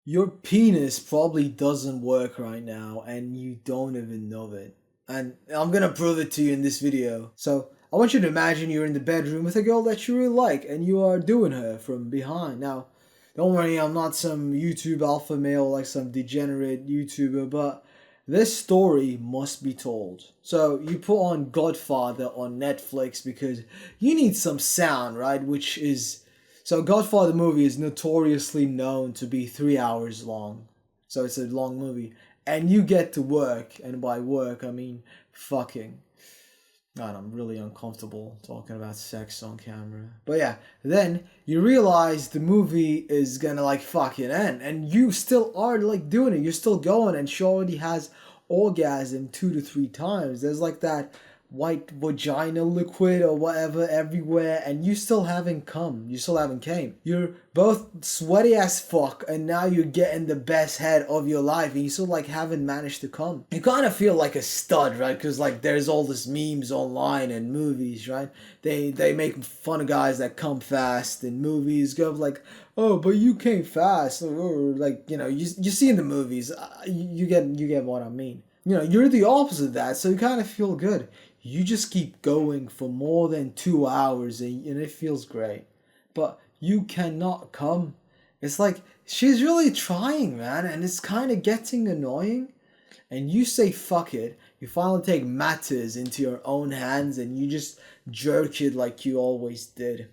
Your penis probably doesn't work right now and you don't even know it. And I'm gonna prove it to you in this video. So, I want you to imagine you're in the bedroom with a girl that you really like and you are doing her from behind. Now, don't worry, I'm not some YouTube alpha male like some degenerate YouTuber, but this story must be told. So, you put on Godfather on Netflix because you need some sound, right? Which is so Godfather movie is notoriously known to be 3 hours long. So it's a long movie. And you get to work, and by work I mean fucking. God, I'm really uncomfortable talking about sex on camera. But yeah, then you realize the movie is gonna like fucking end, and you still are like doing it. You're still going, and she already has orgasm 2 to 3 times. There's like that white vagina liquid or whatever everywhere, and you still haven't come. You still haven't came. You're both sweaty as fuck, and now you're getting the best head of your life, and you still like haven't managed to come. You kind of feel like a stud, right? Because like there's all this memes online and movies, right? They make fun of guys that come fast in movies. Go like, oh, but you came fast, or like you see in the movies. You get what I mean. You're the opposite of that, so you kind of feel good. You just keep going for more than 2 hours, and it feels great. But you cannot come. It's like she's really trying, man, and it's kind of getting annoying. And you say fuck it. You finally take matters into your own hands and you just jerk it like you always did.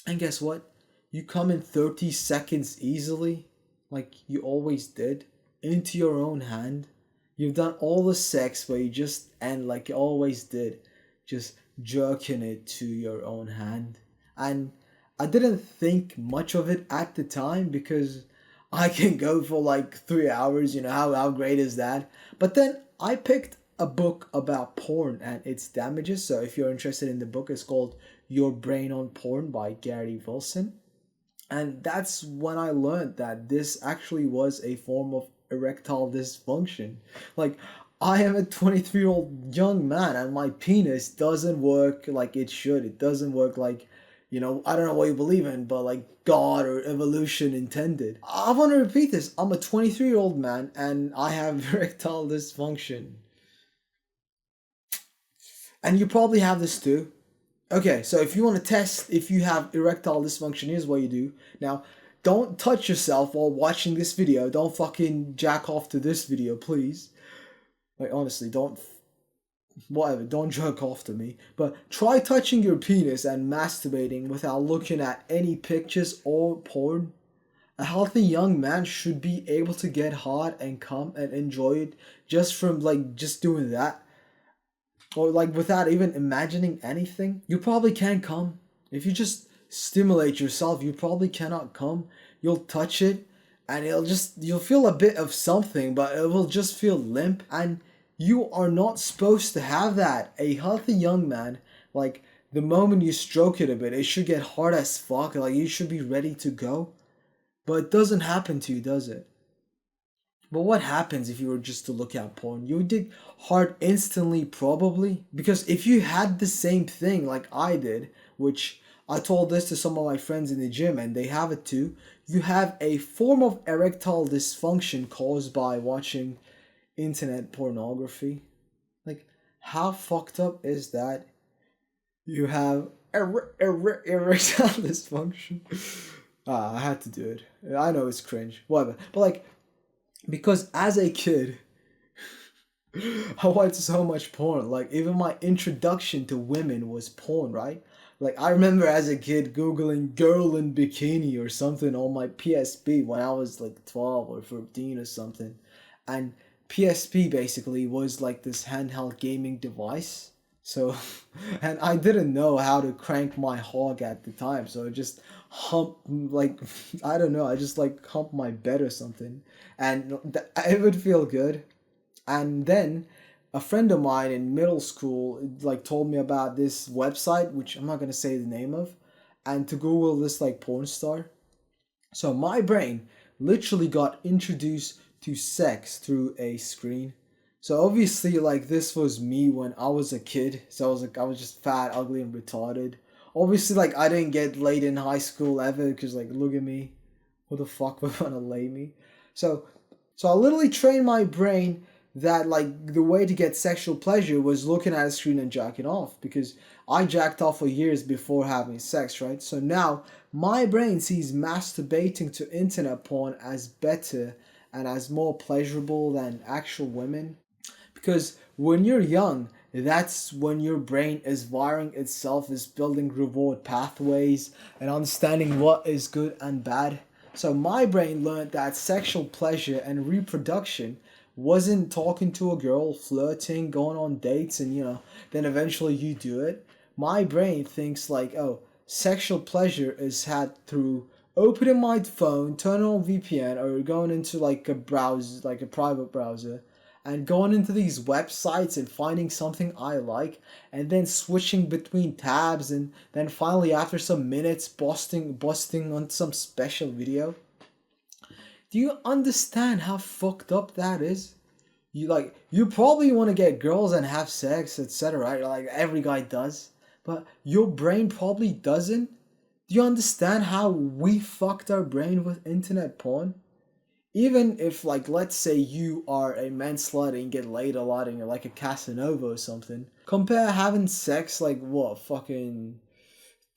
And guess what? You come in 30 seconds easily, like you always did, into your own hand. You've done all the sex, but you just end like you always did, just jerking it to your own hand. And I didn't think much of it at the time because I can go for like 3 hours, how great is that? But then I picked a book about porn and its damages. So if you're interested in the book, it's called Your Brain on Porn by Gary Wilson. And that's when I learned that this actually was a form of erectile dysfunction. Like, I am a 23-year-old young man and my penis doesn't work like it should. It doesn't work like, I don't know what you believe in, but like God or evolution intended. I want to repeat this. I'm a 23-year-old man and I have erectile dysfunction. And you probably have this too. Okay, so if you want to test if you have erectile dysfunction, here's what you do. Now, don't touch yourself while watching this video. Don't fucking jack off to this video, please. Like, honestly, whatever, don't jerk off to me. But try touching your penis and masturbating without looking at any pictures or porn. A healthy young man should be able to get hard and come and enjoy it just from like just doing that, or like without even imagining anything. You probably can't come. If you just stimulate yourself, you probably cannot come. You'll touch it and you'll feel a bit of something, but it will just feel limp, and you are not supposed to have that. A healthy young man, like the moment you stroke it a bit, it should get hard as fuck. Like you should be ready to go. But it doesn't happen to you, does it? But what happens if you were just to look at porn? You would get hard instantly, probably. Because if you had the same thing like I did, which I told this to some of my friends in the gym and they have it too, you have a form of erectile dysfunction caused by watching internet pornography. Like, how fucked up is that? You have erectile dysfunction. I had to do it. I know it's cringe, whatever. But like, because as a kid, I watched so much porn. Like even my introduction to women was porn, right? Like I remember as a kid googling "girl in bikini" or something on my PSP when I was like 12 or 13 or something, and PSP basically was like this handheld gaming device. So, and I didn't know how to crank my hog at the time, so I just hump like I don't know, I just like hump my bed or something, and it would feel good. And then a friend of mine in middle school like told me about this website, which I'm not gonna say the name of, and to Google this like porn star. So my brain literally got introduced to sex through a screen. So obviously like this was me when I was a kid. So I was just fat, ugly, and retarded. Obviously like I didn't get laid in high school ever because like look at me. Who the fuck would want to lay me? So, so I literally trained my brain that like the way to get sexual pleasure was looking at a screen and jacking off, because I jacked off for years before having sex, right? So now my brain sees masturbating to internet porn as better and as more pleasurable than actual women. Because when you're young, that's when your brain is wiring itself, is building reward pathways and understanding what is good and bad. So my brain learned that sexual pleasure and reproduction wasn't talking to a girl, flirting, going on dates, and then eventually you do it. My brain thinks like, oh, sexual pleasure is had through opening my phone, turning on VPN, or going into like a browser, like a private browser, and going into these websites and finding something I like, and then switching between tabs, and then finally after some minutes busting on some special video. Do you understand how fucked up that is? You probably want to get girls and have sex, etc., right? Like every guy does, but your brain probably doesn't. Do you understand how we fucked our brain with internet porn? Even if, like, let's say you are a man slut and get laid a lot and you're like a Casanova or something, compare having sex like what, fucking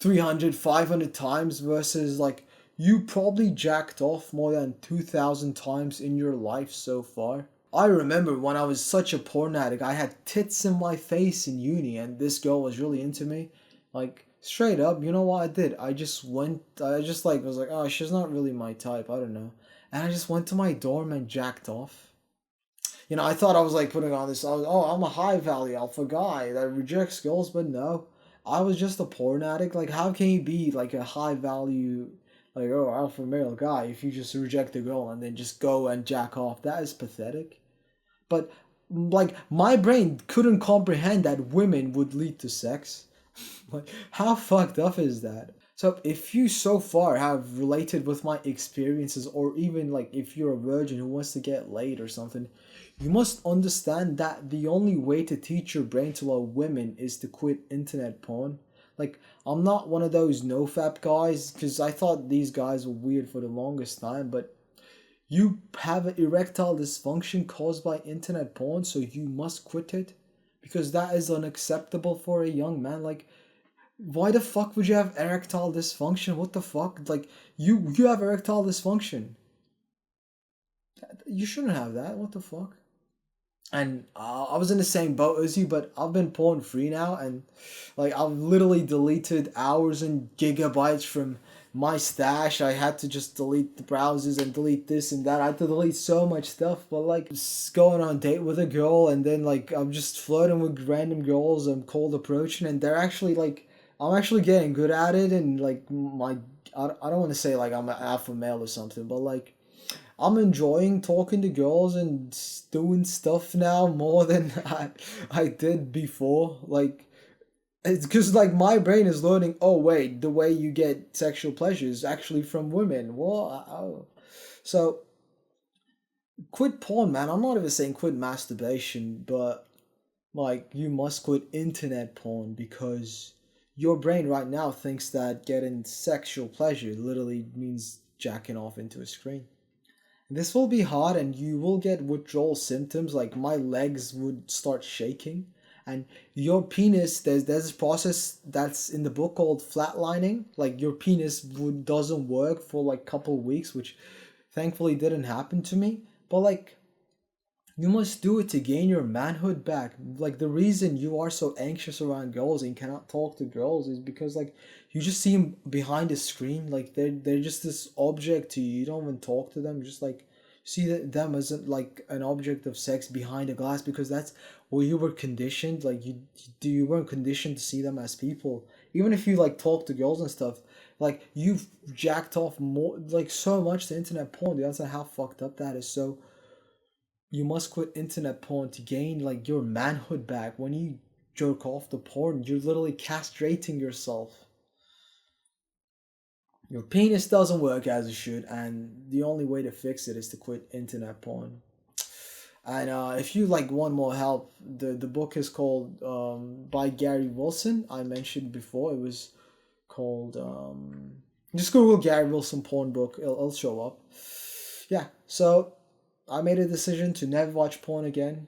300, 500 times versus like you probably jacked off more than 2,000 times in your life so far. I remember when I was such a porn addict, I had tits in my face in uni and this girl was really into me. Like, straight up, you know what I did? I just like was like, oh, she's not really my type, I don't know. And I just went to my dorm and jacked off. I thought I was like putting on this, I'm a high value alpha guy that rejects girls, but no. I was just a porn addict. Like, how can you be like a high value, like, oh, alpha male guy if you just reject a girl and then just go and jack off? That is pathetic. But, like, my brain couldn't comprehend that women would lead to sex. Like, how fucked up is that? So if you so far have related with my experiences, or even like if you're a virgin who wants to get laid or something, you must understand that the only way to teach your brain to love women is to quit internet porn. Like, I'm not one of those nofap guys, because I thought these guys were weird for the longest time, but you have an erectile dysfunction caused by internet porn, so you must quit it, because that is unacceptable for a young man. Like, why the fuck would you have erectile dysfunction? What the fuck? Like, you have erectile dysfunction. You shouldn't have that. What the fuck? And I was in the same boat as you, but I've been porn free now, and like I've literally deleted hours and gigabytes from my stash. I had to just delete the browsers and delete this and that. I had to delete so much stuff, but like just going on a date with a girl, and then like I'm just flirting with random girls I'm cold approaching, and they're actually like, I'm actually getting good at it, and like I don't want to say like I'm an alpha male or something, but like I'm enjoying talking to girls and doing stuff now more than I did before. Like, it's because like my brain is learning, oh wait, the way you get sexual pleasure is actually from women. What? Oh. So quit porn, man. I'm not even saying quit masturbation, but like you must quit internet porn, because your brain right now thinks that getting sexual pleasure literally means jacking off into a screen. This will be hard, and you will get withdrawal symptoms, like my legs would start shaking. And your penis, there's this process that's in the book called flatlining. Like your penis doesn't work for like a couple weeks, which thankfully didn't happen to me. But like, you must do it to gain your manhood back. Like, the reason you are so anxious around girls and cannot talk to girls is because like you just see them behind a screen. Like they're just this object to you. You don't even talk to them. You just like see them as like an object of sex behind a glass, because that's where you were conditioned. Like you weren't conditioned to see them as people. Even if you like talk to girls and stuff, like you've jacked off more, like so much to internet porn. That's how fucked up that is. So you must quit internet porn to gain like your manhood back. When you jerk off the porn, you're literally castrating yourself. Your penis doesn't work as it should, and the only way to fix it is to quit internet porn. And if you like want more help, the book is called by Gary Wilson. I mentioned before. It was called Just Google Gary Wilson porn book. It'll show up. Yeah. So I made a decision to never watch porn again,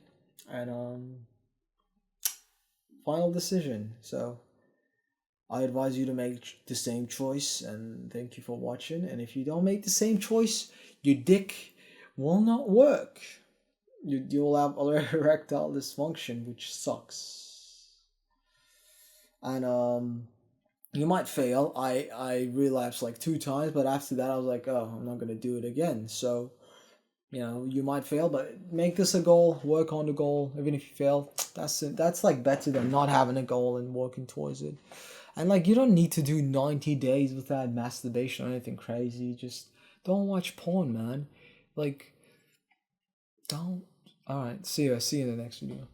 and final decision. So I advise you to make the same choice, and thank you for watching. And if you don't make the same choice, your dick will not work. You'll have erectile dysfunction, which sucks. And you might fail. I relapsed like 2 times, but after that I was like, oh, I'm not gonna do it again. So you might fail, but make this a goal. Work on the goal, even if you fail. That's like better than not having a goal and working towards it. And like, you don't need to do 90 days without masturbation or anything crazy. Just don't watch porn, man. Like, don't. All right. See you in the next video.